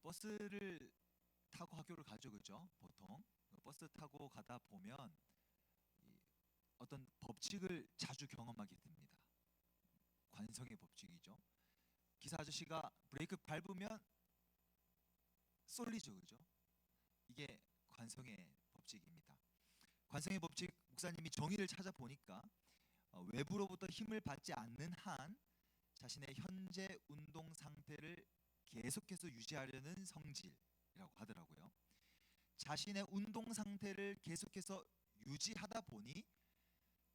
버스를 타고 학교를 가죠, 그죠? 보통 버스 타고 가다 보면 이 어떤 법칙을 자주 경험하게 됩니다. 관성의 법칙이죠. 기사 아저씨가 브레이크 밟으면 쏠리죠, 그죠? 이게 관성의 법칙입니다. 관성의 법칙, 목사님이 정의를 찾아보니까 외부로부터 힘을 받지 않는 한 자신의 현재 운동 상태를 계속해서 유지하려는 성질이라고 하더라고요. 자신의 운동 상태를 계속해서 유지하다 보니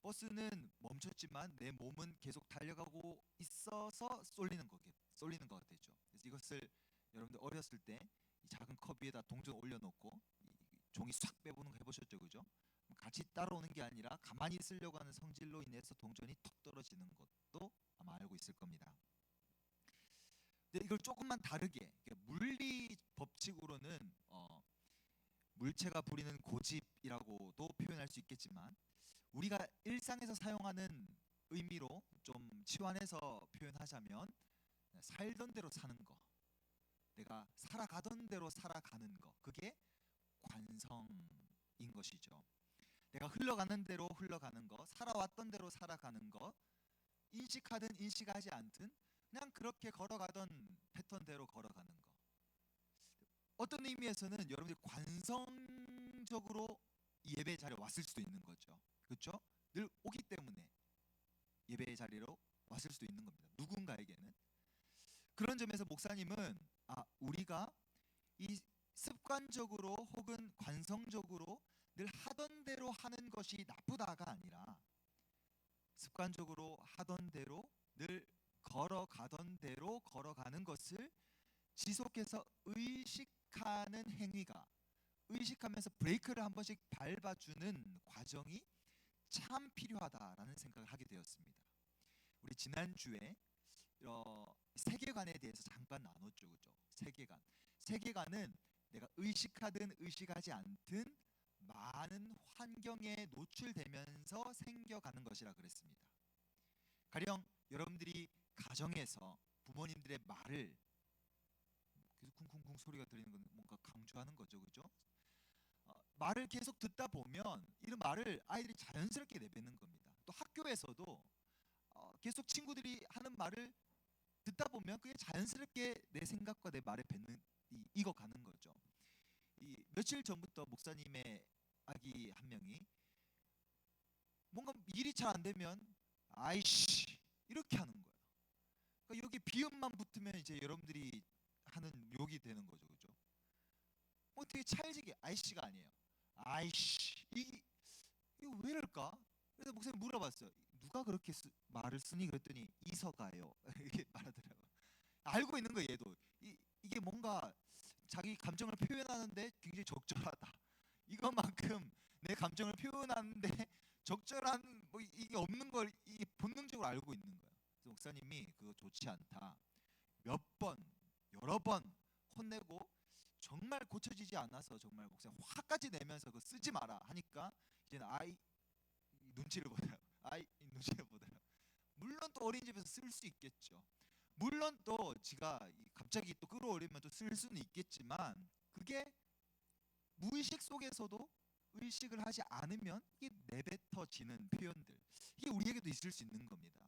버스는 멈췄지만 내 몸은 계속 달려가고 있어서 쏠리는 것 되죠. 그래서 이것을 여러분들 어렸을 때 이 작은 컵 위에다 동전 올려놓고 종이 싹 빼보는 거 해보셨죠, 그죠? 같이 따라오는 게 아니라 가만히 있으려고 하는 성질로 인해서 동전이 툭 떨어지는 것도 아마 알고 있을 겁니다. 근데 이걸 조금만 다르게 물리 법칙으로는 물체가 부리는 고집이라고도 표현할 수 있겠지만 우리가 일상에서 사용하는 의미로 좀 치환해서 표현하자면 살던 대로 사는 거, 내가 살아가던 대로 살아가는 거, 그게 관성인 것이죠. 내가 흘러가는 대로 흘러가는 거, 살아왔던 대로 살아가는 거, 인식하든 인식하지 않든 그냥 그렇게 걸어가던 패턴대로 걸어가는 거. 어떤 의미에서는 여러분들이 관성적으로 예배 자리에 왔을 수도 있는 거죠. 그렇죠? 늘 오기 때문에 예배 자리로 왔을 수도 있는 겁니다. 누군가에게는. 그런 점에서 목사님은 우리가 이 습관적으로 혹은 관성적으로 늘 하던 대로 하는 것이 나쁘다가 아니라 습관적으로 하던 대로 늘 걸어가던 대로 걸어가는 것을 지속해서 의식하는 행위가, 의식하면서 브레이크를 한 번씩 밟아주는 과정이 참 필요하다라는 생각을 하게 되었습니다. 우리 지난주에 세계관에 대해서 잠깐 나눴죠, 그죠? 세계관은 내가 의식하든 의식하지 않든 많은 환경에 노출되면서 생겨가는 것이라 그랬습니다. 가령 여러분들이 가정에서 부모님들의 말을 계속 쿵쿵쿵 소리가 들리는 건 뭔가 강조하는 거죠, 그죠? 말을 계속 듣다 보면 이런 말을 아이들이 자연스럽게 내뱉는 겁니다. 또 학교에서도 계속 친구들이 하는 말을 듣다 보면 그게 자연스럽게 내 생각과 내 말에 뱉는 익어가는 거죠. 며칠 전부터 목사님의 아기 한 명이 뭔가 일이 잘 안 되면 아이씨 이렇게 하는 거예요. 그러니까 여기 비음만 붙으면 이제 여러분들이 하는 욕이 되는 거죠, 그죠? 뭐 되게 찰지게 아이씨가 아니에요. 아이씨 이거 왜 이럴까? 그래서 목사님 물어봤어요. 누가 그렇게 말을 쓰니 그랬더니 이서가요. 이렇게 말하더라고요. 알고 있는 거예요, 얘도. 이게 뭔가 자기 감정을 표현하는데 굉장히 적절하다. 이것만큼 내 감정을 표현하는데 적절한 뭐 이게 없는 걸 이게 본능적으로 알고 있는 거예요. 그래서 목사님이 그거 좋지 않다. 몇 번, 여러 번 혼내고 정말 고쳐지지 않아서 정말 목사님 화까지 내면서 그거 쓰지 마라 하니까 이제는 눈치를 보더라고. 눈치를 보더라고. 물론 또 어린이집에서 쓸 수 있겠죠. 물론 또 지가 갑자기 또 끌어올리면 또 쓸 수는 있겠지만 그게 무의식 속에서도 의식을 하지 않으면 이게 내뱉어지는 표현들 이게 우리에게도 있을 수 있는 겁니다.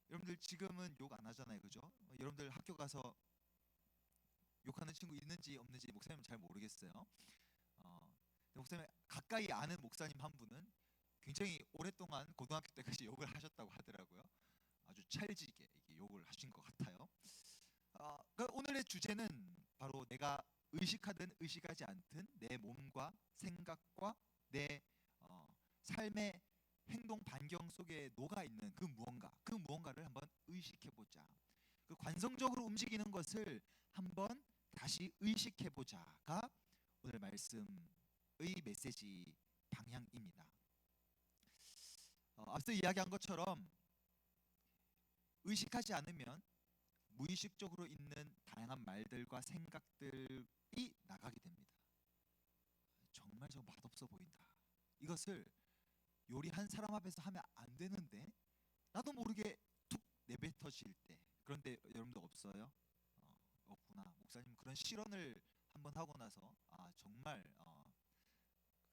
여러분들 지금은 욕 안 하잖아요, 그죠? 여러분들 학교 가서 욕하는 친구 있는지 없는지 목사님은 잘 모르겠어요. 목사님 가까이 아는 목사님 한 분은 굉장히 오랫동안 고등학교 때까지 욕을 하셨다고 하더라고요. 아주 찰지게 이게 욕을 하신 것 같아요. 그러니까 오늘의 주제는 바로 내가 의식하든 의식하지 않든 내 몸과 생각과 내 삶의 행동 반경 속에 녹아 있는 그 무언가를 한번 의식해 보자. 그 관성적으로 움직이는 것을 한번 다시 의식해 보자가 오늘 말씀의 메시지 방향입니다. 앞서 이야기한 것처럼 의식하지 않으면 무의식적으로 있는 다양한 말들과 생각들이 나가게 됩니다. 정말 저 맛없어 보인다. 이것을 요리한 사람 앞에서 하면 안 되는데 나도 모르게 툭 내뱉어질 때. 그런데 여러분도 없어요? 없구나. 목사님 그런 실언을 한번 하고 나서 정말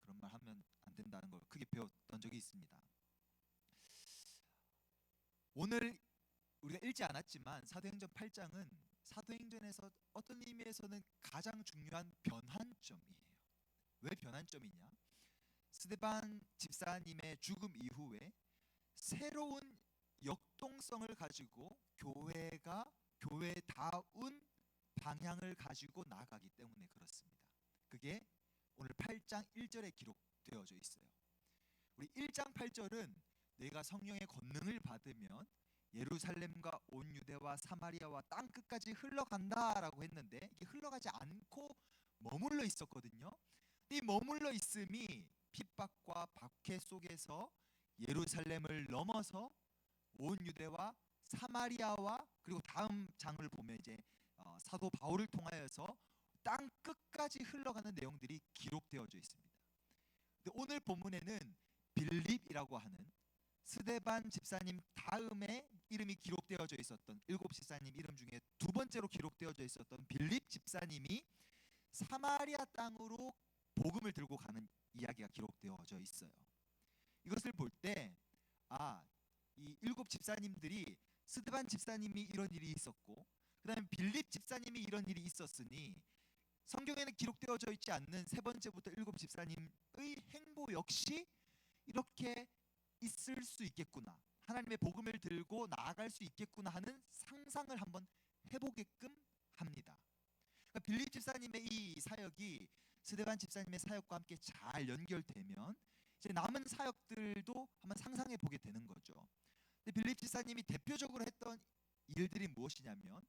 그런 말 하면 안 된다는 걸 크게 배웠던 적이 있습니다. 오늘 우리가 읽지 않았지만 사도행전 8장은 사도행전에서 어떤 의미에서는 가장 중요한 변환점이에요. 왜 변환점이냐? 스데반 집사님의 죽음 이후에 새로운 역동성을 가지고 교회다운 방향을 가지고 나아가기 때문에 그렇습니다. 그게 오늘 8장 1절에 기록되어져 있어요. 우리 1장 8절은 내가 성령의 권능을 받으면 예루살렘과 온 유대와 사마리아와 땅 끝까지 흘러간다라고 했는데 이게 흘러가지 않고 머물러 있었거든요. 이 머물러 있음이 핍박과 박해 속에서 예루살렘을 넘어서 온 유대와 사마리아와 그리고 다음 장을 보면 이제 사도 바울을 통하여서 땅 끝까지 흘러가는 내용들이 기록되어져 있습니다. 근데 오늘 본문에는 빌립이라고 하는 스데반 집사님 다음에 이름이 기록되어져 있었던 7 집사님 이름 중에 두 번째로 기록되어져 있었던 빌립 집사님이 사마리아 땅으로 복음을 들고 가는 이야기가 기록되어져 있어요. 이것을 볼 때 이 7 집사님들이 스데반 집사님이 이런 일이 있었고 그다음에 빌립 집사님이 이런 일이 있었으니 성경에는 기록되어져 있지 않는 세 번째부터 7 집사님의 행보 역시 이렇게 있을 수 있겠구나, 하나님의 복음을 들고 나아갈 수 있겠구나 하는 상상을 한번 해보게끔 합니다. 그러니까 빌립 집사님의 이 사역이 스데반 집사님의 사역과 함께 잘 연결되면 이제 남은 사역들도 한번 상상해 보게 되는 거죠. 근데 빌립 집사님이 대표적으로 했던 일들이 무엇이냐면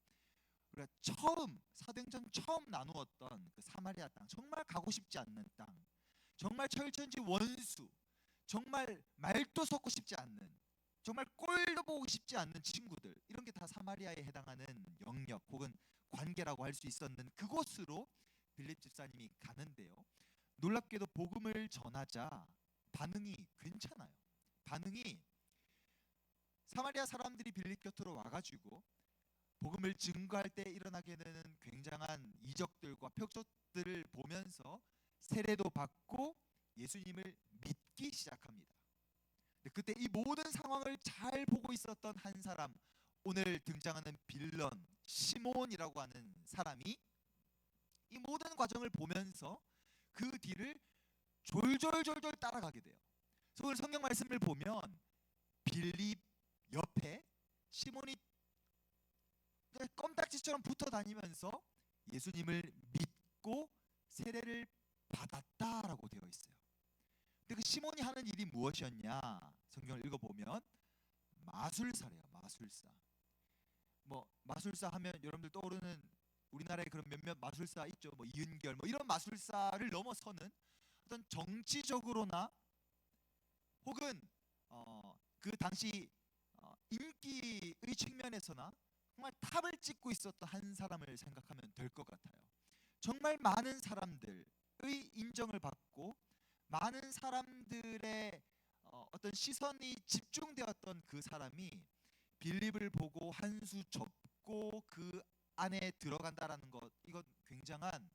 우리가 사도행전 처음 나누었던 그 사마리아 땅, 정말 가고 싶지 않는 땅, 정말 철천지 원수, 정말 말도 섞고 싶지 않는, 정말 꼴도 보고 싶지 않는 친구들, 이런 게 다 사마리아에 해당하는 영역 혹은 관계라고 할 수 있었는 그곳으로 빌립 집사님이 가는데요. 놀랍게도 복음을 전하자 반응이 괜찮아요. 반응이 사마리아 사람들이 빌립 곁으로 와가지고 복음을 증거할 때 일어나게 되는 굉장한 이적들과 표적들을 보면서 세례도 받고 예수님을 믿기 시작합니다. 그때 이 모든 상황을 잘 보고 있었던 한 사람, 오늘 등장하는 빌런 시몬이라고 하는 사람이 이 모든 과정을 보면서 그 뒤를 졸졸졸졸 따라가게 돼요. 그래서 오늘 성경 말씀을 보면 빌립 옆에 시몬이 껌딱지처럼 붙어 다니면서 예수님을 믿고 세례를 받았다라고 되어 있어요. 근데 그 시몬이 하는 일이 무엇이었냐? 성경을 읽어보면 마술사래요. 마술사. 뭐 마술사 하면 여러분들 떠오르는 우리나라에 그런 몇몇 마술사 있죠. 뭐 이은결 뭐 이런 마술사를 넘어서는 어떤 정치적으로나 혹은 그 당시 인기의 측면에서나 정말 탑을 찍고 있었던 한 사람을 생각하면 될 것 같아요. 정말 많은 사람들의 인정을 받고 많은 사람들의 어떤 시선이 집중되었던 그 사람이 빌립을 보고 한 수 접고 그 안에 들어간다라는 것, 이건 굉장한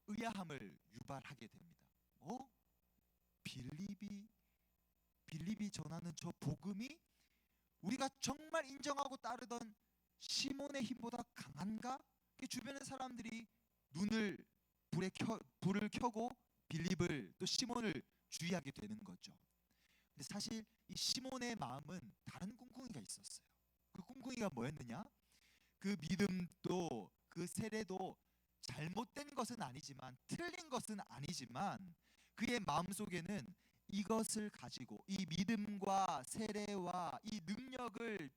의아함을 유발하게 됩니다. 빌립이 전하는 저 복음이 우리가 정말 인정하고 따르던 시몬의 힘보다 강한가? 주변의 사람들이 불을 켜고 빌립을 또 시몬을 주의하게 되는 거죠. 근데 사실 이 시몬의 마음은 다른 꿍꿍이가 있었어요. 그 꿍꿍이가 뭐였느냐? 그 믿음도 그 세례도 잘못된 것은 아니지만 틀린 것은 아니지만 그의 마음속에는 이것을 가지고 이 믿음과 세례와 이 능력을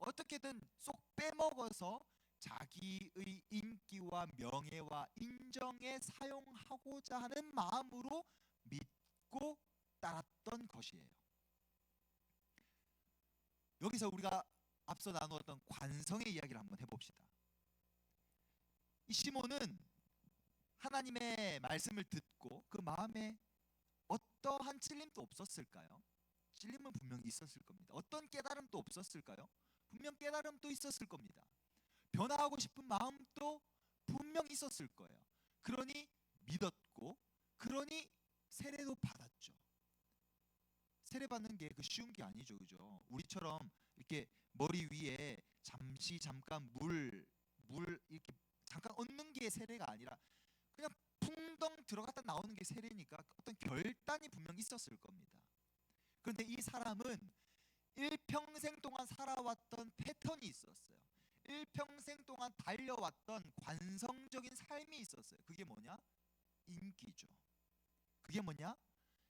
어떻게든 쏙 빼먹어서 자기의 인기와 명예와 인정에 사용하고자 하는 마음으로 믿고 따랐던 것이에요. 여기서 우리가 앞서 나누었던 관성의 이야기를 한번 해봅시다. 이 시몬은 하나님의 말씀을 듣고 그 마음에 어떠한 찔림도 없었을까요? 찔림은 분명히 있었을 겁니다. 어떤 깨달음도 없었을까요? 분명 깨달음도 있었을 겁니다. 변화하고 싶은 마음도 분명 있었을 거예요. 그러니 믿었고, 그러니 세례도 받았죠. 세례 받는 게 그 쉬운 게 아니죠, 그죠? 우리처럼 이렇게 머리 위에 잠깐 물 이렇게 잠깐 얹는 게 세례가 아니라 그냥 풍덩 들어갔다 나오는 게 세례니까 어떤 결단이 분명 있었을 겁니다. 그런데 이 사람은 일평생 동안 살아왔던 패턴이 있었어요. 일평생 동안 달려왔던 관성적인 삶이 있었어요. 그게 뭐냐? 인기죠. 그게 뭐냐?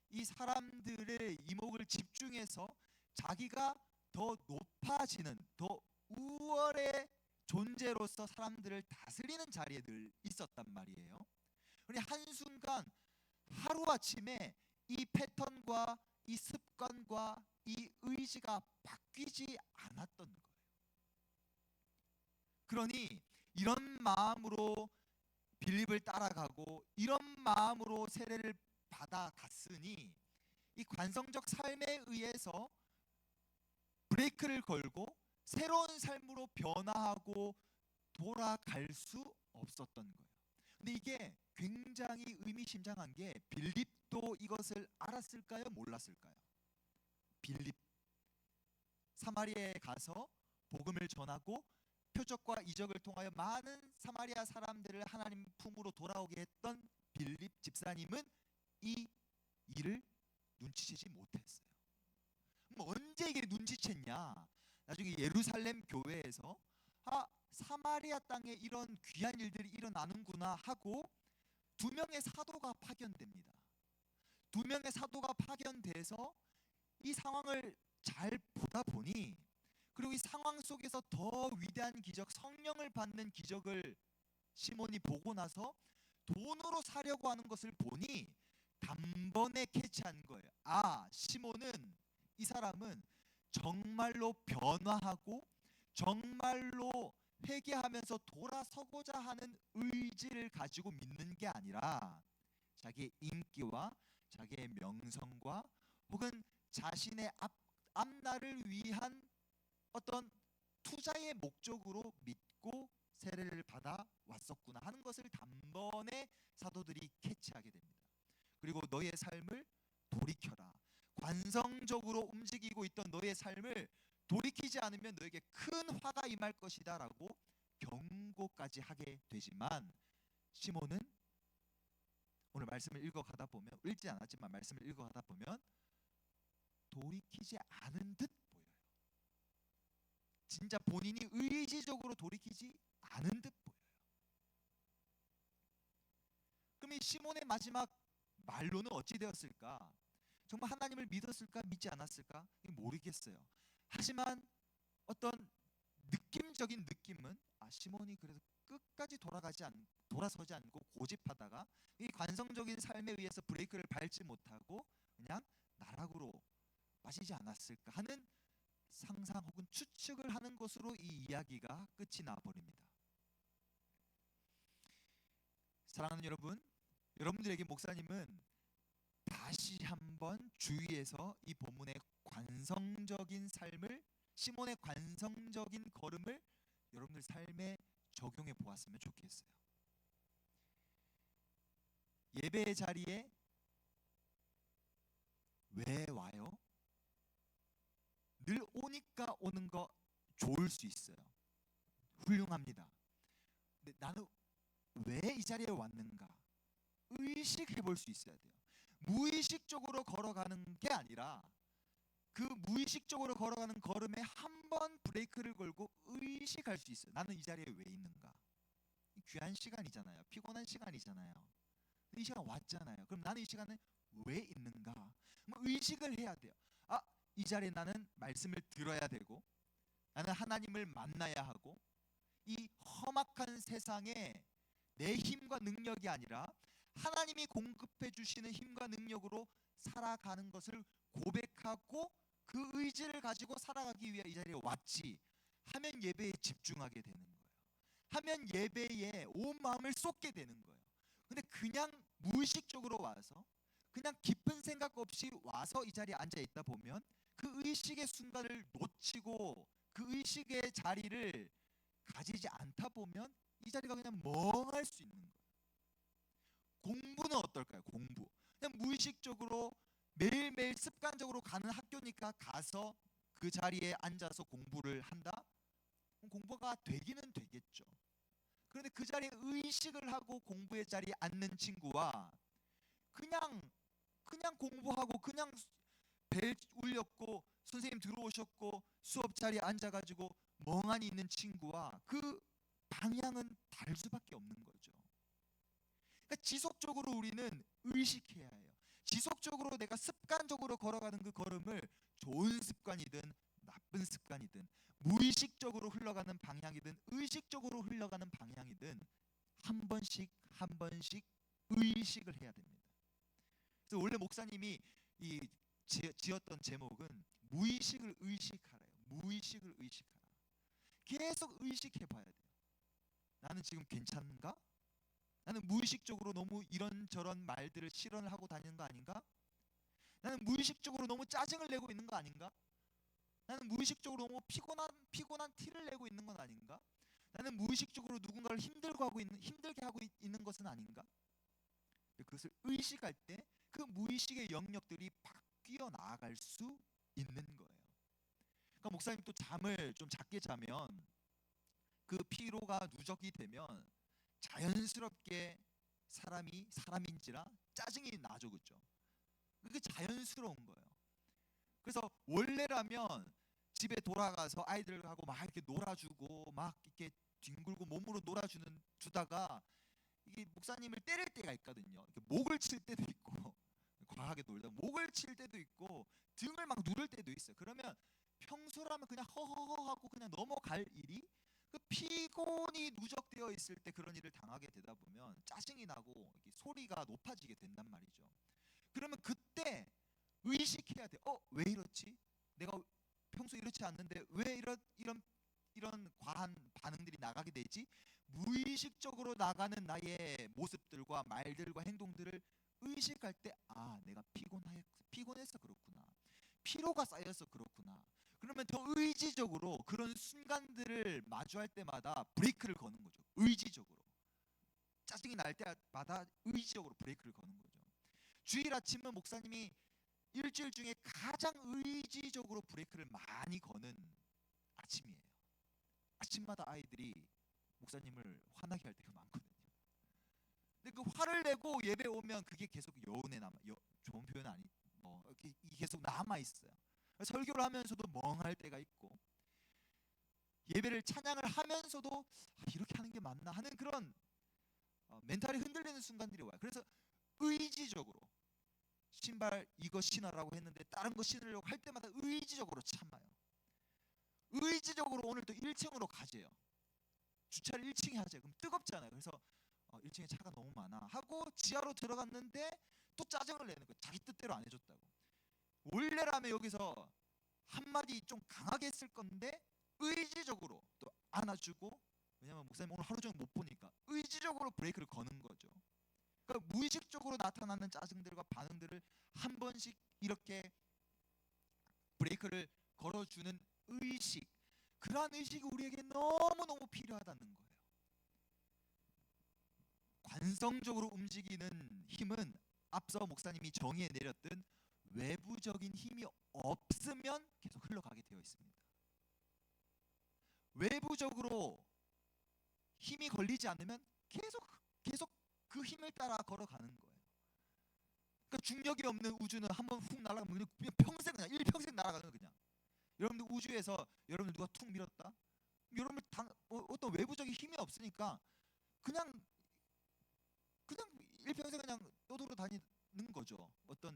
이 사람들의 이목을 집중해서 자기가 더 높아지는, 더 우월의 존재로서 사람들을 다스리는 자리에 늘 있었단 말이에요. 그런데 한순간 하루아침에 이 패턴과 이 습관과 이 의지가 바뀌지 않았던 거예요. 그러니 이런 마음으로 빌립을 따라가고 이런 마음으로 세례를 받아갔으니 이 관성적 삶에 의해서 브레이크를 걸고 새로운 삶으로 변화하고 돌아갈 수 없었던 거예요. 근데 이게 굉장히 의미심장한 게 빌립도 이것을 알았을까요? 몰랐을까요? 빌립 사마리아에 가서 복음을 전하고 표적과 이적을 통하여 많은 사마리아 사람들을 하나님 품으로 돌아오게 했던 빌립 집사님은 이 일을 눈치채지 못했어요. 언제 이게 눈치챘냐? 나중에 예루살렘 교회에서 사마리아 땅에 이런 귀한 일들이 일어나는구나 하고 2명의 사도가 파견됩니다. 2명의 사도가 파견돼서 이 상황을 잘 보다 보니, 그리고 이 상황 속에서 더 위대한 기적, 성령을 받는 기적을 시몬이 보고 나서 돈으로 사려고 하는 것을 보니 단번에 캐치한 거예요. 시몬은, 이 사람은 정말로 변화하고 정말로 회개하면서 돌아서고자 하는 의지를 가지고 믿는 게 아니라 자기의 인기와 자기의 명성과 혹은 자신의 앞날을 위한 어떤 투자의 목적으로 믿고 세례를 받아 왔었구나 하는 것을 단번에 사도들이 캐치하게 됩니다. 그리고 너의 삶을 돌이켜라. 관성적으로 움직이고 있던 너의 삶을 돌이키지 않으면 너에게 큰 화가 임할 것이다 라고 경고까지 하게 되지만, 시몬은 오늘 말씀을 읽어가다 보면, 읽지 않았지만 말씀을 읽어가다 보면 돌이키지 않은 듯 보여요. 진짜 본인이 의지적으로 돌이키지 않은 듯 보여요. 그럼 이 시몬의 마지막 말로는 어찌 되었을까? 정말 하나님을 믿었을까? 믿지 않았을까? 모르겠어요. 하지만 어떤 느낌적인 느낌은 시몬이 그래서 끝까지 돌아서지 않고 고집하다가 이 관성적인 삶에 의해서 브레이크를 밟지 못하고 그냥 나락으로 빠지지 않았을까 하는 상상 혹은 추측을 하는 것으로 이 이야기가 끝이 나버립니다. 사랑하는 여러분, 여러분들에게 목사님은 다시 한번 주의해서 이 본문의 관성적인 삶을, 시몬의 관성적인 걸음을 여러분들 삶에 적용해 보았으면 좋겠어요. 예배의 자리에 왜 와요? 늘 오니까 오는 거 좋을 수 있어요. 훌륭합니다. 근데 나는 왜 이 자리에 왔는가? 의식해 볼 수 있어야 돼요. 무의식적으로 걸어가는 게 아니라 그 무의식적으로 걸어가는 걸음에 한 번 브레이크를 걸고 의식할 수 있어요. 나는 이 자리에 왜 있는가? 귀한 시간이잖아요. 피곤한 시간이잖아요. 이 시간 왔잖아요. 그럼 나는 이 시간에 왜 있는가? 의식을 해야 돼요. 이 자리에 나는 말씀을 들어야 되고, 나는 하나님을 만나야 하고, 이 험악한 세상에 내 힘과 능력이 아니라 하나님이 공급해 주시는 힘과 능력으로 살아가는 것을 고백하고 그 의지를 가지고 살아가기 위해 이 자리에 왔지 하면 예배에 집중하게 되는 거예요. 하면 예배에 온 마음을 쏟게 되는 거예요. 근데 그냥 무의식적으로 와서 그냥 깊은 생각 없이 와서 이 자리에 앉아 있다 보면 그 의식의 순간을 놓치고 그 의식의 자리를 가지지 않다 않다 보면 이 자리가 그냥 멍할 수 있는 거예요. 공부는 어떨까요? 공부 그냥 무의식적으로 매일매일 습관적으로 가는 학교니까 가서 그 자리에 앉아서 공부를 한다? 그럼 공부가 되기는 되겠죠. 그런데 그 자리에 의식을 하고 공부의 자리에 앉는 친구와 그냥 공부하고 그냥 벨 울렸고 선생님 들어오셨고 수업 자리에 앉아가지고 멍하니 있는 친구와 그 방향은 다를 수밖에 없는 거죠. 그러니까 지속적으로 우리는 의식해야 해요. 지속적으로 내가 습관적으로 걸어가는 그 걸음을 좋은 습관이든 나쁜 습관이든 무의식적으로 흘러가는 방향이든 의식적으로 흘러가는 방향이든 한 번씩 한 번씩 의식을 해야 됩니다. 그래서 원래 목사님이 이 지었던 제목은 무의식을 의식하래요. 무의식을 의식하라. 계속 의식해 봐야 돼요. 나는 지금 괜찮은가? 나는 무의식적으로 너무 이런저런 말들을 실현을 하고 다니는 거 아닌가? 나는 무의식적으로 너무 짜증을 내고 있는 거 아닌가? 나는 무의식적으로 너무 피곤한 티를 내고 있는 건 아닌가? 나는 무의식적으로 누군가를 힘들게 하고 있는 것은 아닌가? 그것을 의식할 때 그 무의식의 영역들이 바뀌어 나아갈 수 있는 거예요. 그러니까 목사님 또 잠을 좀 작게 자면 그 피로가 누적이 되면 자연스럽게 사람인지라 짜증이 나죠, 그렇죠? 그게 자연스러운 거예요. 그래서 원래라면 집에 돌아가서 아이들하고 막 이렇게 놀아주고 막 이렇게 뒹굴고 몸으로 주다가 이게 목사님을 때릴 때가 있거든요. 이렇게 목을 칠 때도 있고 과하게 놀다 목을 칠 때도 있고 등을 막 누를 때도 있어요. 그러면 평소라면 그냥 허허허 하고 그냥 넘어갈 일이 그 피곤이 누적되어 있을 때 그런 일을 당하게 되다 보면 짜증이 나고 소리가 높아지게 된단 말이죠. 그러면 그때 의식해야 돼. 왜 이렇지? 내가 평소 이렇지 않는데 왜 이런 과한 반응들이 나가게 되지? 무의식적으로 나가는 나의 모습들과 말들과 행동들을 의식할 때 내가 피곤해서 그렇구나. 피로가 쌓여서 그렇구나. 그러면 더 의지적으로 그런 순간들을 마주할 때마다 브레이크를 거는 거죠. 의지적으로. 짜증이 날 때마다 의지적으로 브레이크를 거는 거죠. 주일 아침은 목사님이 일주일 중에 가장 의지적으로 브레이크를 많이 거는 아침이에요. 아침마다 아이들이 목사님을 화나게 할 때가 많거든요. 근데 그 화를 내고 예배 오면 그게 계속 좋은 표현 아니 이게 계속 남아 있어요. 설교를 하면서도 멍할 때가 있고 예배를 찬양을 하면서도 이렇게 하는 게 맞나 하는 그런 멘탈이 흔들리는 순간들이 와요. 그래서 의지적으로 신발 이거 신으라고 했는데 다른 거 신으려고 할 때마다 의지적으로 참아요. 의지적으로 오늘 또 1층으로 가재요. 주차를 1층에 하재. 그럼 뜨겁잖아요. 그래서 1층에 차가 너무 많아 하고 지하로 들어갔는데 또 짜증을 내는 거예요. 자기 뜻대로 안 해줬다고. 원래라면 여기서 한마디 좀 강하게 했을 건데 의지적으로 또 안아주고, 왜냐면 목사님 오늘 하루 종일 못 보니까 의지적으로 브레이크를 거는 거죠. 그러니까 무의식적으로 나타나는 짜증들과 반응들을 한 번씩 이렇게 브레이크를 걸어주는 의식, 그러한 의식이 우리에게 너무너무 필요하다는 거예요. 관성적으로 움직이는 힘은 앞서 목사님이 정의해 내렸던 외부적인 힘이 없으면 계속 흘러가게 되어 있습니다. 외부적으로 힘이 걸리지 않으면 계속 그 힘을 따라 걸어가는 거예요. 그러니까 중력이 없는 우주는 한번 훅 날아가면 그냥 평생 그냥 일평생 날아가는 거예요. 그냥 여러분들 우주에서 여러분들 누가 툭 밀었다? 여러분들 어떤 외부적인 힘이 없으니까 그냥 일평생 그냥 떠돌아 다니는 거죠. 어떤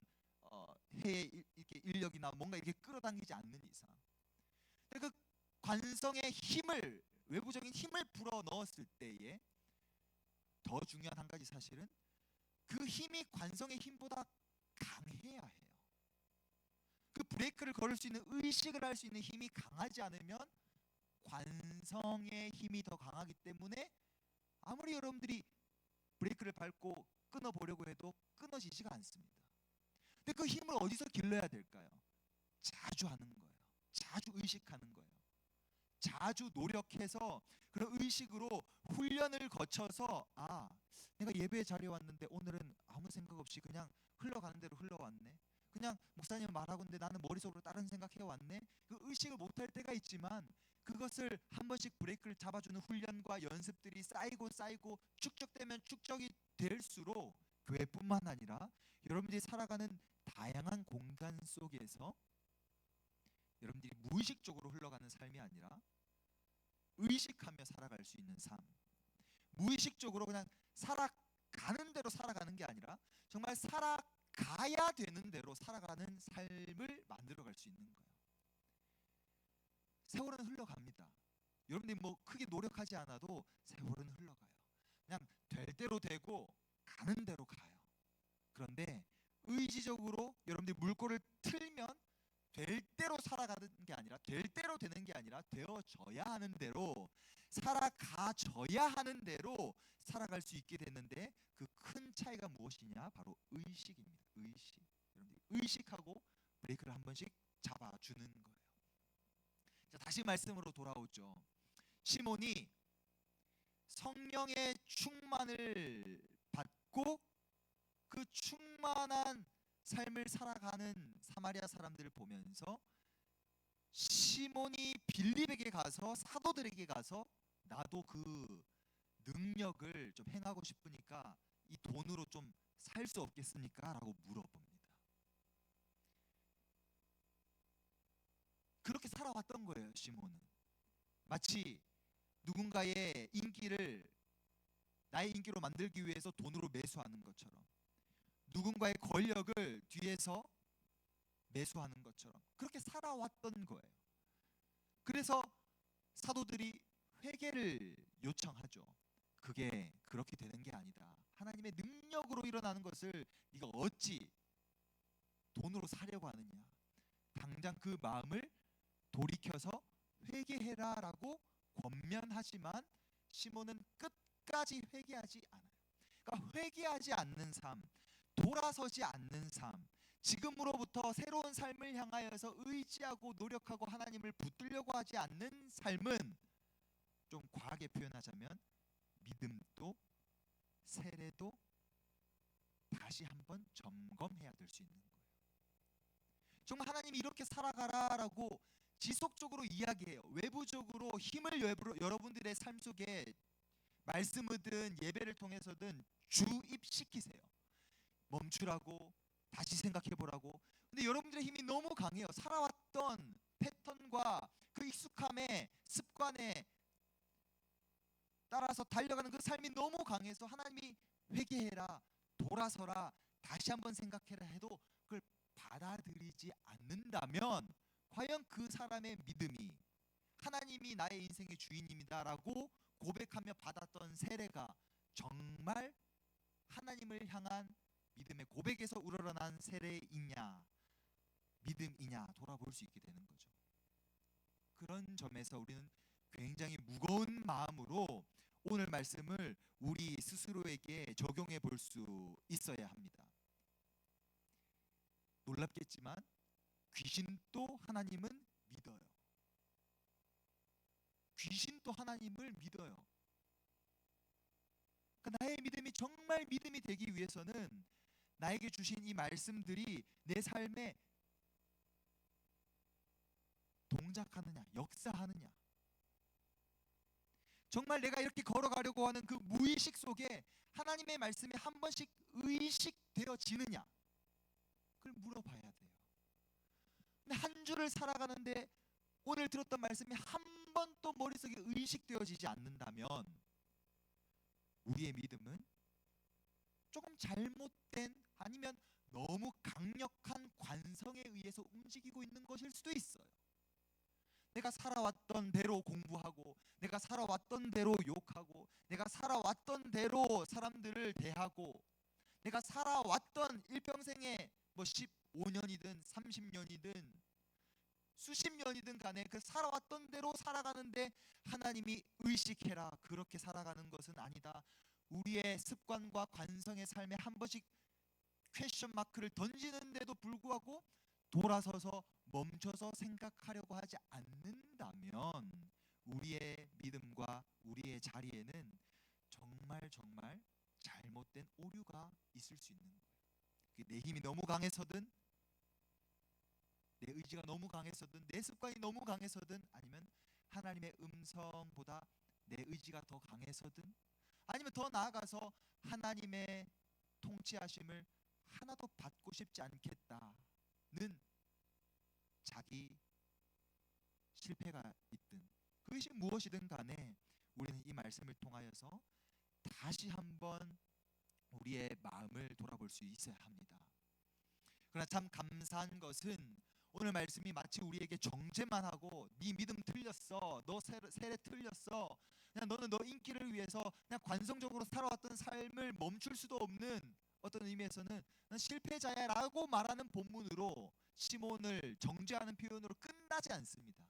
해의 이렇게 인력이나 뭔가 이렇게 끌어당기지 않는 이상. 그 관성의 힘을, 외부적인 힘을 불어 넣었을 때에 더 중요한 한 가지 사실은 그 힘이 관성의 힘보다 강해야 해요. 그 브레이크를 걸을 수 있는, 의식을 할 수 있는 힘이 강하지 않으면 관성의 힘이 더 강하기 때문에 아무리 여러분들이 브레이크를 밟고 끊어보려고 해도 끊어지지가 않습니다. 근데 그 힘을 어디서 길러야 될까요? 자주 하는 거예요. 자주 의식하는 거예요. 자주 노력해서 그런 의식으로 훈련을 거쳐서 내가 예배 자리에 왔는데 오늘은 아무 생각 없이 그냥 흘러가는 대로 흘러왔네. 그냥 목사님 말하고 있는데 나는 머릿속으로 다른 생각해 왔네. 그 의식을 못할 때가 있지만 그것을 한 번씩 브레이크를 잡아주는 훈련과 연습들이 쌓이고 축적되면 축적이 될수록 교회뿐만 아니라 여러분들이 살아가는 다양한 공간 속에서 여러분들이 무의식적으로 흘러가는 삶이 아니라 의식하며 살아갈 수 있는 삶, 무의식적으로 그냥 살아가는 대로 살아가는 게 아니라 정말 살아가야 되는 대로 살아가는 삶을 만들어갈 수 있는 거예요. 세월은 흘러갑니다. 여러분들이 뭐 크게 노력하지 않아도 세월은 흘러가요. 그냥 될 대로 되고 가는 대로 가요. 그런데 의지적으로 여러분들이 물꼬를 틀면 될 대로 살아가는 게 아니라 될 대로 되는 게 아니라 되어져야 하는 대로 살아가져야 하는 대로 살아갈 수 있게 되는데 그 큰 차이가 무엇이냐? 바로 의식입니다. 의식. 여러분들이 의식하고 브레이크를 한 번씩 잡아주는 거예요. 자, 다시 말씀으로 돌아오죠. 시몬이 성령의 충만을 받고 그 충만한 삶을 살아가는 사마리아 사람들을 보면서 시몬이 빌립에게 가서 사도들에게 가서 나도 그 능력을 좀 행하고 싶으니까 이 돈으로 좀 살 수 없겠습니까? 라고 물어봅니다. 그렇게 살아왔던 거예요. 시몬은 마치 누군가의 인기를 나의 인기로 만들기 위해서 돈으로 매수하는 것처럼, 누군가의 권력을 뒤에서 매수하는 것처럼 그렇게 살아왔던 거예요. 그래서 사도들이 회개를 요청하죠. 그게 그렇게 되는 게 아니다. 하나님의 능력으로 일어나는 것을 네가 어찌 돈으로 사려고 하느냐. 당장 그 마음을 돌이켜서 회개해라라고 권면하지만 시몬은 끝까지 회개하지 않아요. 그러니까 회개하지 않는 삶, 돌아서지 않는 삶, 지금으로부터 새로운 삶을 향하여서 의지하고 노력하고 하나님을 붙들려고 하지 않는 삶은 좀 과하게 표현하자면 믿음도 세례도 다시 한번 점검해야 될 수 있는 거예요. 정말 하나님이 이렇게 살아가라라고 지속적으로 이야기해요. 외부적으로 힘을 여러분들의 삶 속에 말씀이든 예배를 통해서든 주입시키세요. 멈추라고, 다시 생각해보라고. 근데 여러분들의 힘이 너무 강해요. 살아왔던 패턴과 그 익숙함에, 습관에 따라서 달려가는 그 삶이 너무 강해서 하나님이 회개해라, 돌아서라, 다시 한번 생각해라 해도 그걸 받아들이지 않는다면 과연 그 사람의 믿음이 하나님이 나의 인생의 주인입니다라고 고백하며 받았던 세례가 정말 하나님을 향한 믿음의 고백에서 우러러난 세례이냐, 믿음이냐 돌아볼 수 있게 되는 거죠. 그런 점에서 우리는 굉장히 무거운 마음으로 오늘 말씀을 우리 스스로에게 적용해 볼 수 있어야 합니다. 놀랍겠지만 귀신도 하나님은 믿어요. 귀신도 하나님을 믿어요. 그러니까 나의 믿음이 정말 믿음이 되기 위해서는 나에게 주신 이 말씀들이 내 삶에 동작하느냐, 역사하느냐. 정말 내가 이렇게 걸어가려고 하는 그 무의식 속에 하나님의 말씀이 한 번씩 의식되어지느냐, 그걸 물어봐야 돼요. 근데 한 주를 살아가는데 오늘 들었던 말씀이 한 번도 머릿속에 의식되어지지 않는다면 우리의 믿음은 조금 잘못된, 아니면 너무 강력한 관성에 의해서 움직이고 있는 것일 수도 있어요. 내가 살아왔던 대로 공부하고, 내가 살아왔던 대로 욕하고, 내가 살아왔던 대로 사람들을 대하고, 내가 살아왔던 일평생에 뭐 15년이든 30년이든 수십 년이든 간에 그 살아왔던 대로 살아가는데 하나님이 의식해라, 그렇게 살아가는 것은 아니다. 우리의 습관과 관성의 삶에 한 번씩 퀘스천 마크를 던지는데도 불구하고 돌아서서 멈춰서 생각하려고 하지 않는다면 우리의 믿음과 우리의 자리에는 정말 정말 잘못된 오류가 있을 수 있는 거예요. 내 힘이 너무 강해서든, 내 의지가 너무 강해서든, 내 습관이 너무 강해서든, 아니면 하나님의 음성보다 내 의지가 더 강해서든, 아니면 더 나아가서 하나님의 통치하심을 하나도 받고 싶지 않겠다는 자기 실패가 있든, 그것이 무엇이든 간에 우리는 이 말씀을 통하여서 다시 한번 우리의 마음을 돌아볼 수 있어야 합니다. 그러나 참 감사한 것은 오늘 말씀이 마치 우리에게 정죄만 하고 네 믿음 틀렸어, 너 세례 틀렸어, 그냥 너는 너 인기를 위해서 그냥 관성적으로 살아왔던 삶을 멈출 수도 없는, 어떤 의미에서는 난 실패자야 라고 말하는 본문으로 시몬을 정죄하는 표현으로 끝나지 않습니다.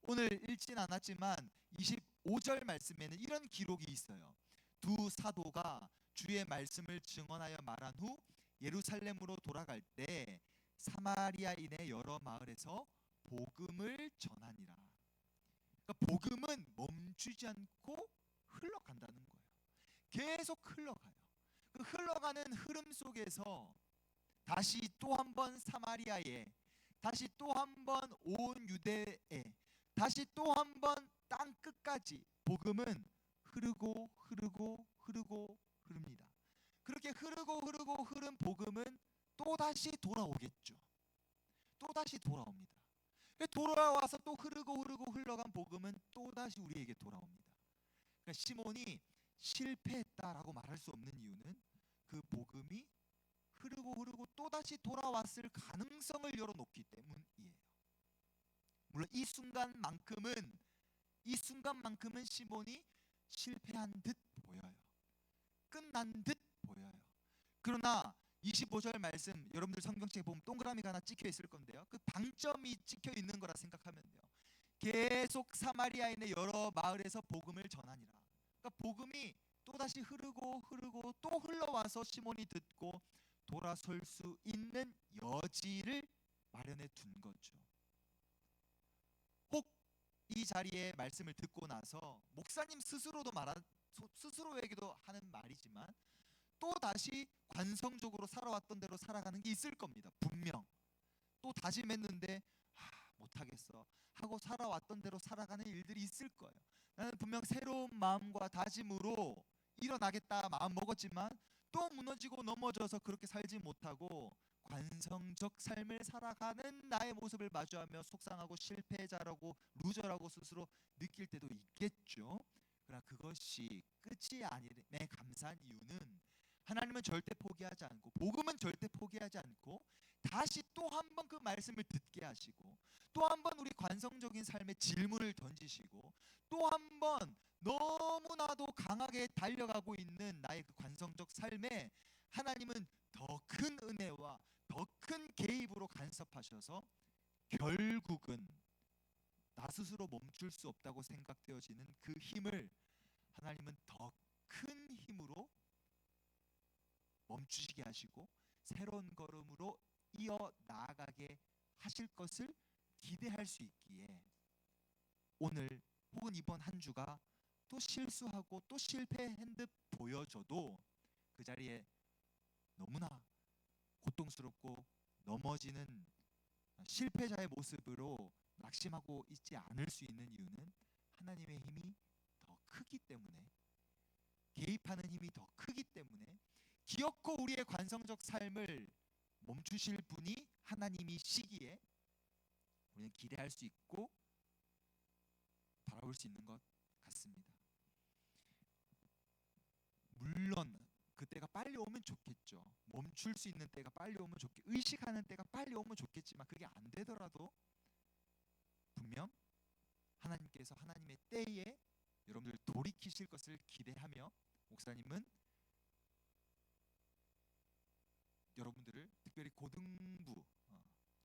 오늘 읽진 않았지만 25절 말씀에는 이런 기록이 있어요. 두 사도가 주의 말씀을 증언하여 말한 후 예루살렘으로 돌아갈 때 사마리아인의 여러 마을에서 복음을 전하니라. 그러니까 복음은 멈추지 않고 흘러간다는 거예요. 계속 흘러가요. 그 흘러가는 흐름 속에서 다시 또 한 번 사마리아에, 다시 또 한 번 온 유대에, 다시 또 한 번 땅 끝까지 복음은 흐르고 흐르고 흐르고 흐릅니다. 그렇게 흐르고 흐르고 흐른 복음은 또다시 돌아오겠죠. 또다시 돌아옵니다. 돌아와서 또 흐르고 흐르고 흘러간 복음은 또다시 우리에게 돌아옵니다. 그러니까 시몬이 실패했다라고 말할 수 없는 이유는 그 복음이 흐르고 흐르고 또다시 돌아왔을 가능성을 열어놓기 때문이에요. 물론 이 순간만큼은 시몬이 실패한 듯 보여요. 끝난 듯 보여요. 그러나 25절 말씀, 여러분들 성경책에 보면 동그라미가 하나 찍혀 있을 건데요, 그 방점이 찍혀 있는 거라 생각하면 돼요. 계속 사마리아인의 여러 마을에서 복음을 전하니라. 그러니까 복음이 또다시 흐르고 흐르고 또 흘러와서 시몬이 듣고 돌아설 수 있는 여지를 마련해 둔 거죠. 혹 이 자리에 말씀을 듣고 나서 목사님 스스로에게도 하는 말이지만 또 다시 관성적으로 살아왔던 대로 살아가는 게 있을 겁니다. 분명 또 다짐했는데 못하겠어 하고 살아왔던 대로 살아가는 일들이 있을 거예요. 나는 분명 새로운 마음과 다짐으로 일어나겠다 마음 먹었지만 또 무너지고 넘어져서 그렇게 살지 못하고 관성적 삶을 살아가는 나의 모습을 마주하며 속상하고 실패자라고 루저라고 스스로 느낄 때도 있겠죠. 그러나 그것이 끝이 아님에 감사한 이유는 하나님은 절대 포기하지 않고 복음은 절대 포기하지 않고 다시 또 한 번 그 말씀을 듣게 하시고 또 한 번 우리 관성적인 삶에 질문을 던지시고 또 한 번 너무나도 강하게 달려가고 있는 나의 그 관성적 삶에 하나님은 더 큰 은혜와 더 큰 개입으로 간섭하셔서 결국은 나 스스로 멈출 수 없다고 생각되어지는 그 힘을 하나님은 더 큰 힘으로 멈추시게 하시고 새로운 걸음으로 이어 나아가게 하실 것을 기대할 수 있기에 오늘 혹은 이번 한 주가 또 실수하고 또 실패한 듯 보여져도 그 자리에 너무나 고통스럽고 넘어지는 실패자의 모습으로 낙심하고 있지 않을 수 있는 이유는 하나님의 힘이 더 크기 때문에, 개입하는 힘이 더 크기 때문에, 기어코 우리의 관성적 삶을 멈추실 분이 하나님이시기에 우리는 기대할 수 있고 바라볼 수 있는 것 같습니다. 물론 그때가 빨리 오면 좋겠죠. 멈출 수 있는 때가 빨리 오면 의식하는 때가 빨리 오면 좋겠지만 그게 안 되더라도 분명 하나님께서 하나님의 때에 여러분들 돌이키실 것을 기대하며 목사님은 여러분들을 특별히 고등부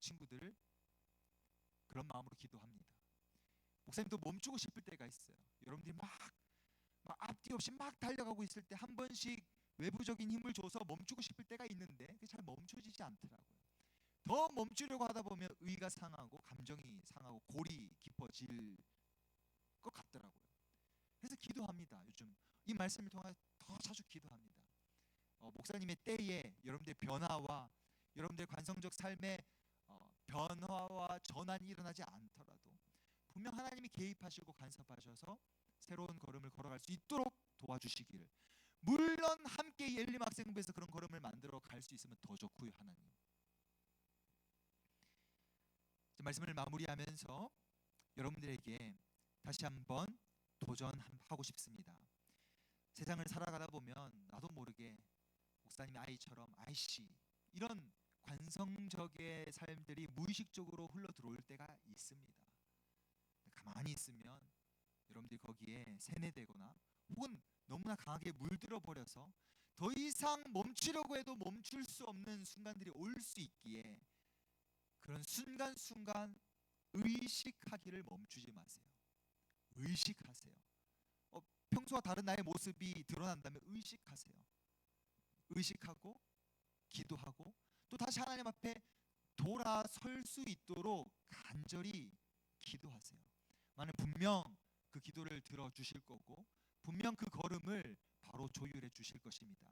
친구들을 그런 마음으로 기도합니다. 목사님도 멈추고 싶을 때가 있어요. 여러분들이 막 앞뒤 없이 막 달려가고 있을 때 한 번씩 외부적인 힘을 줘서 멈추고 싶을 때가 있는데 그게 잘 멈춰지지 않더라고요. 더 멈추려고 하다 보면 의가 상하고 감정이 상하고 골이 깊어질 것 같더라고요. 그래서 기도합니다. 요즘 이 말씀을 통해 더 자주 기도합니다. 목사님의 때에 여러분들의 변화와 여러분들의 관성적 삶의 변화와 전환이 일어나지 않더라도 분명 하나님이 개입하시고 간섭하셔서 새로운 걸음을 걸어갈 수 있도록 도와주시기를. 물론 함께 이 엘림 학생부에서 그런 걸음을 만들어 갈 수 있으면 더 좋고요. 하나님. 말씀을 마무리하면서 여러분들에게 다시 한번 도전하고 싶습니다. 세상을 살아가다 보면 나도 모르게 목사님의 아이처럼 아이씨 이런 관성적의 삶들이 무의식적으로 흘러 들어올 때가 있습니다. 가만히 있으면 여러분들이 거기에 세뇌되거나 혹은 너무나 강하게 물들어 버려서 더 이상 멈추려고 해도 멈출 수 없는 순간들이 올 수 있기에 그런 순간순간 의식하기를 멈추지 마세요. 의식하세요. 평소와 다른 나의 모습이 드러난다면 의식하세요. 의식하고 기도하고 또 다시 하나님 앞에 돌아설 수 있도록 간절히 기도하세요. 나는 분명 그 기도를 들어주실 거고 분명 그 걸음을 바로 조율해 주실 것입니다.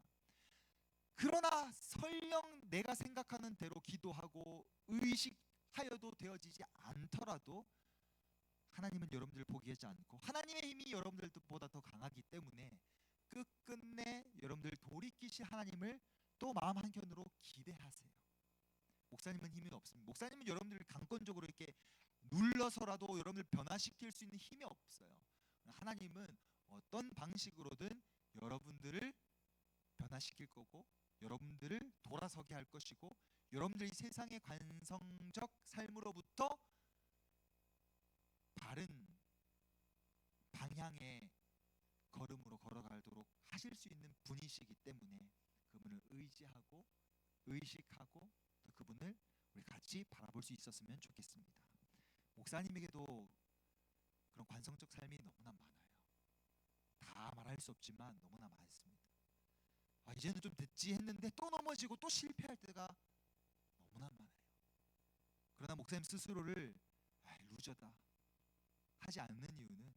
그러나 설령 내가 생각하는 대로 기도하고 의식하여도 되어지지 않더라도 하나님은 여러분들을 포기하지 않고 하나님의 힘이 여러분들보다 더 강하기 때문에 끝끝내 여러분들 돌이키실 하나님을 또 마음 한켠으로 기대하세요. 목사님은 힘이 없습니다. 목사님은 여러분들을 강권적으로 이렇게 눌러서라도 여러분들 변화시킬 수 있는 힘이 없어요. 하나님은 어떤 방식으로든 여러분들을 변화시킬 거고 여러분들을 돌아서게 할 것이고 여러분들이 세상의 관성적 삶으로부터 바른 방향의 걸음으로 걸어가도록 하실 수 있는 분이시기 때문에 그분을 의지하고 의식하고 또 그분을 우리 같이 바라볼 수 있었으면 좋겠습니다. 목사님에게도 그런 관성적 삶이 너무나 많아요. 다 말할 수 없지만 너무나 많습니다. 이제는 좀 됐지 했는데 또 넘어지고 또 실패할 때가 너무나 많아요. 그러나 목사님 스스로를 루저다 하지 않는 이유는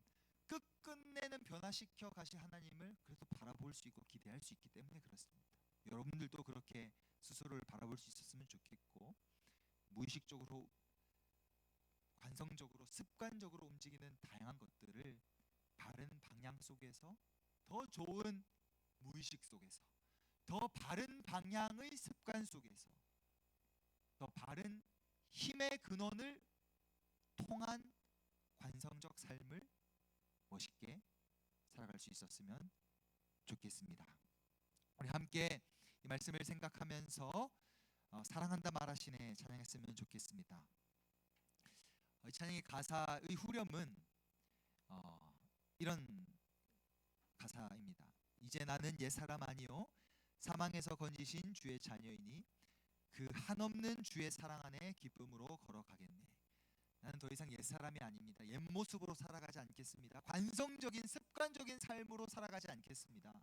끝끝내는 변화시켜 가실 하나님을 그래도 바라볼 수 있고 기대할 수 있기 때문에 그렇습니다. 여러분들도 그렇게 스스로를 바라볼 수 있었으면 좋겠고 무의식적으로 관성적으로 습관적으로 움직이는 다양한 것들을 바른 방향 속에서 더 좋은 무의식 속에서 더 바른 방향의 습관 속에서 더 바른 힘의 근원을 통한 관성적 삶을 멋있게 살아갈 수 있었으면 좋겠습니다. 우리 함께 이 말씀을 생각하면서 사랑한다 말하시네 찬양했으면 좋겠습니다. 이 찬양의 가사의 후렴은 이런 가사입니다. 이제 나는 옛사람 아니요 사망에서 건지신 주의 자녀이니 그 한없는 주의 사랑 안에 기쁨으로 걸어가겠네. 나는 더 이상 옛사람이 아닙니다. 옛모습으로 살아가지 않겠습니다. 관성적인 습관적인 삶으로 살아가지 않겠습니다.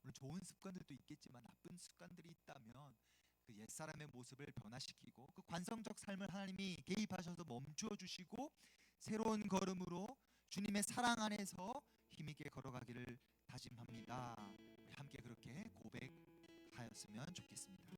물론 좋은 습관들도 있겠지만 나쁜 습관들이 있다면 그 옛사람의 모습을 변화시키고 그 관성적 삶을 하나님이 개입하셔서 멈추어 주시고 새로운 걸음으로 주님의 사랑 안에서 힘있게 걸어가기를 다짐합니다. 우리 함께 그렇게 고백하였으면 좋겠습니다.